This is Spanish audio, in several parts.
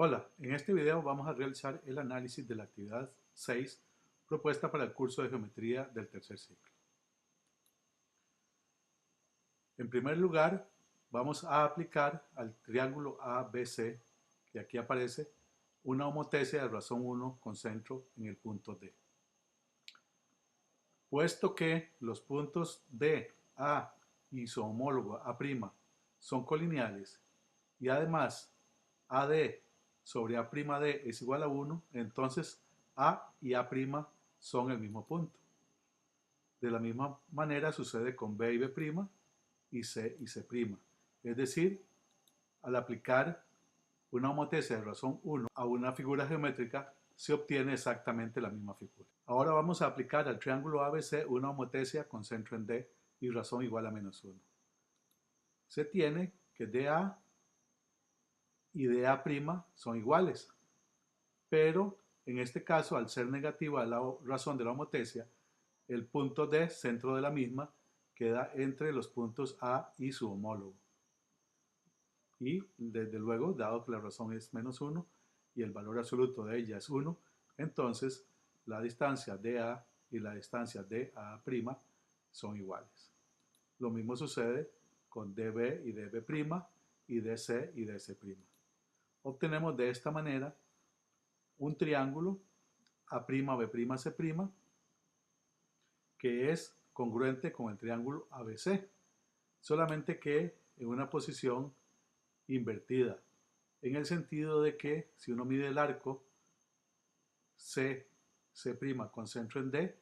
Hola, en este video vamos a realizar el análisis de la actividad 6 propuesta para el curso de Geometría del tercer ciclo. En primer lugar, vamos a aplicar al triángulo ABC, que aquí aparece, una homotesia de razón 1 con centro en el punto D. Puesto que los puntos D, A y su homólogo A' son colineales y además AD sobre A'D es igual a 1, entonces A y A' son el mismo punto. De la misma manera sucede con B y B' y C y C'. Es decir, al aplicar una homotesia de razón 1 a una figura geométrica, se obtiene exactamente la misma figura. Ahora vamos a aplicar al triángulo ABC una homotesia con centro en D y razón igual a menos 1. Se tiene que DA y DA' son iguales, pero en este caso, al ser negativa la razón de la homotesia, el punto D, centro de la misma, queda entre los puntos A y su homólogo. Y desde luego, dado que la razón es menos 1 y el valor absoluto de ella es 1, entonces la distancia DA y la distancia DA' son iguales. Lo mismo sucede con DB y DB' y DC y DC'. Obtenemos de esta manera un triángulo A'B', C', que es congruente con el triángulo ABC, solamente que en una posición invertida, en el sentido de que si uno mide el arco C', C' con centro en D,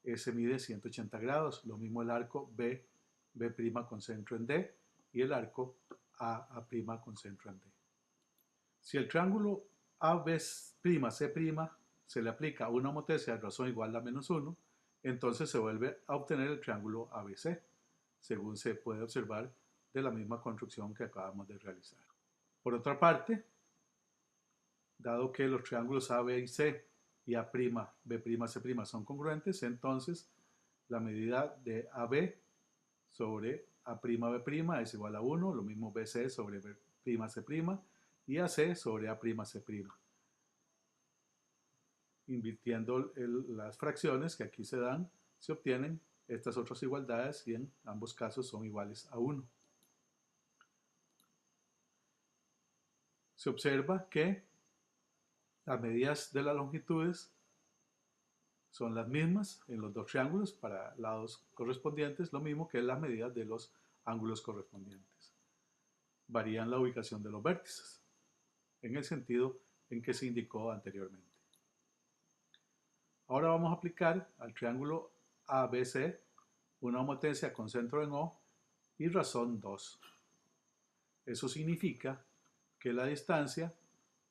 ese mide 180 grados, lo mismo el arco B', B' con centro en D y el arco A' con centro en D. Si el triángulo AB', C' se le aplica una homotesia de razón igual a menos 1, entonces se vuelve a obtener el triángulo ABC, según se puede observar de la misma construcción que acabamos de realizar. Por otra parte, dado que los triángulos AB y C y A'B', C' son congruentes, entonces la medida de AB sobre A'B' es igual a 1, lo mismo BC sobre B', C' y AC sobre A'C'. Invirtiendo las fracciones que aquí se dan, se obtienen estas otras igualdades y en ambos casos son iguales a 1. Se observa que las medidas de las longitudes son las mismas en los dos triángulos para lados correspondientes, lo mismo que las medidas de los ángulos correspondientes. Varían la ubicación de los vértices, en el sentido en que se indicó anteriormente. Ahora vamos a aplicar al triángulo ABC una homotesia con centro en O y razón 2. Eso significa que la distancia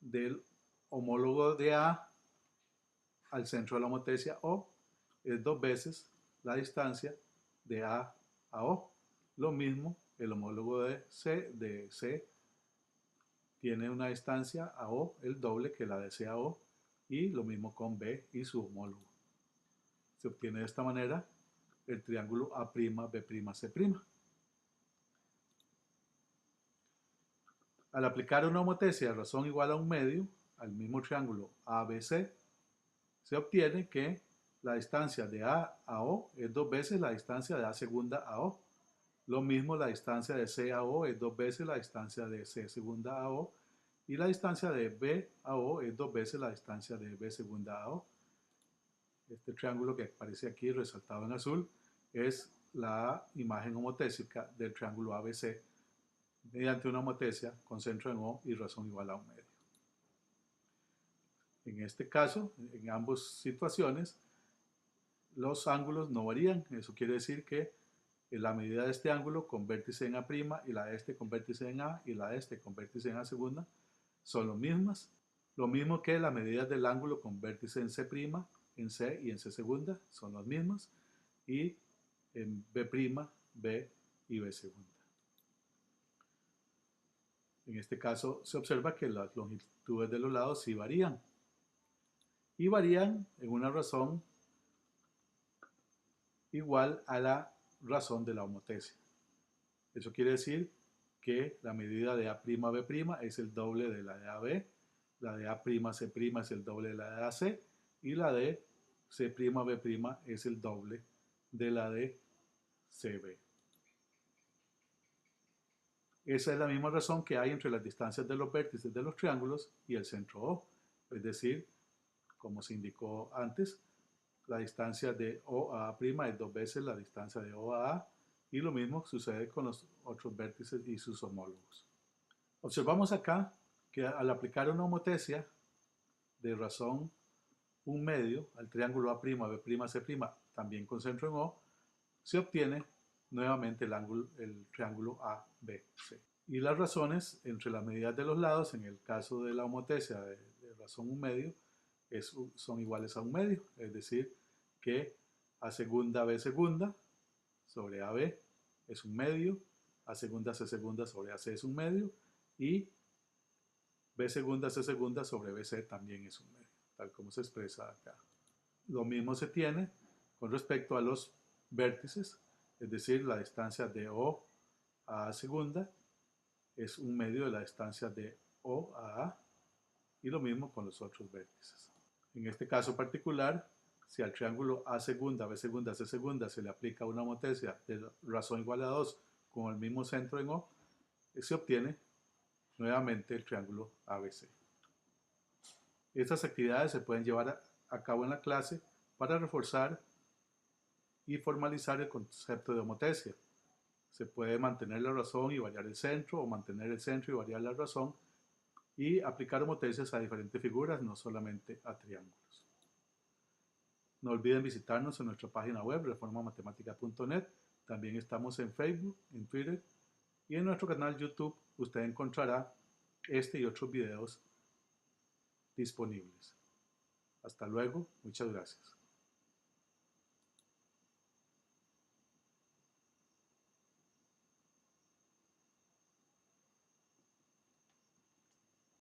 del homólogo de A al centro de la homotesia O es 2 veces la distancia de A a O. Lo mismo, el homólogo de C tiene una distancia a O el doble que la de C a O, y lo mismo con B y su homólogo. Se obtiene de esta manera el triángulo A'B', C'. Al aplicar una homotesia de razón igual a un medio al mismo triángulo ABC, se obtiene que la distancia de A a O es 2 veces la distancia de A segunda a O. Lo mismo la distancia de C a O es 2 veces la distancia de C segunda a O. Y la distancia de B a O es 2 veces la distancia de B segunda a O. Este triángulo que aparece aquí resaltado en azul es la imagen homotésica del triángulo ABC mediante una homotesia con centro en O y razón igual a un medio. En este caso, en ambas situaciones, los ángulos no varían. Eso quiere decir que la medida de este ángulo con vértice en A' y la de este con vértice en A y la de este con vértice en A segunda son las mismas. Lo mismo que las medidas del ángulo con vértice en C', en C y en C segunda son las mismas. Y en B', B y B segunda. En este caso se observa que las longitudes de los lados sí varían. Y varían en una razón igual a la razón de la homotesia. Eso quiere decir que la medida de A'B' es el doble de la de AB, la de A'C' es el doble de la de AC y la de C'B' es el doble de la de CB. Esa es la misma razón que hay entre las distancias de los vértices de los triángulos y el centro O. Es decir, como se indicó antes, la distancia de O a A' es 2 veces la distancia de O a A, y lo mismo sucede con los otros vértices y sus homólogos. Observamos acá que al aplicar una homotecia de razón 1/2 al triángulo A'B', C', también con centro en O, se obtiene nuevamente el triángulo ABC. Y las razones entre las medidas de los lados, en el caso de la homotecia de razón 1/2, son iguales a 1/2, es decir, que A segunda B segunda sobre AB es 1/2, A segunda C segunda sobre AC es 1/2 y B segunda C segunda sobre BC también es 1/2, tal como se expresa acá. Lo mismo se tiene con respecto a los vértices, es decir, la distancia de O a A segunda es 1/2 de la distancia de O a A, y lo mismo con los otros vértices. En este caso particular, si al triángulo A segunda, B segunda, C segunda se le aplica una homotecia de razón igual a 2 con el mismo centro en O, se obtiene nuevamente el triángulo ABC. Estas actividades se pueden llevar a cabo en la clase para reforzar y formalizar el concepto de homotecia. Se puede mantener la razón y variar el centro, o mantener el centro y variar la razón, y aplicar homotecias a diferentes figuras, no solamente a triángulos. No olviden visitarnos en nuestra página web reformamatemática.net. También estamos en Facebook, en Twitter, y en nuestro canal YouTube usted encontrará este y otros videos disponibles. Hasta luego, muchas gracias.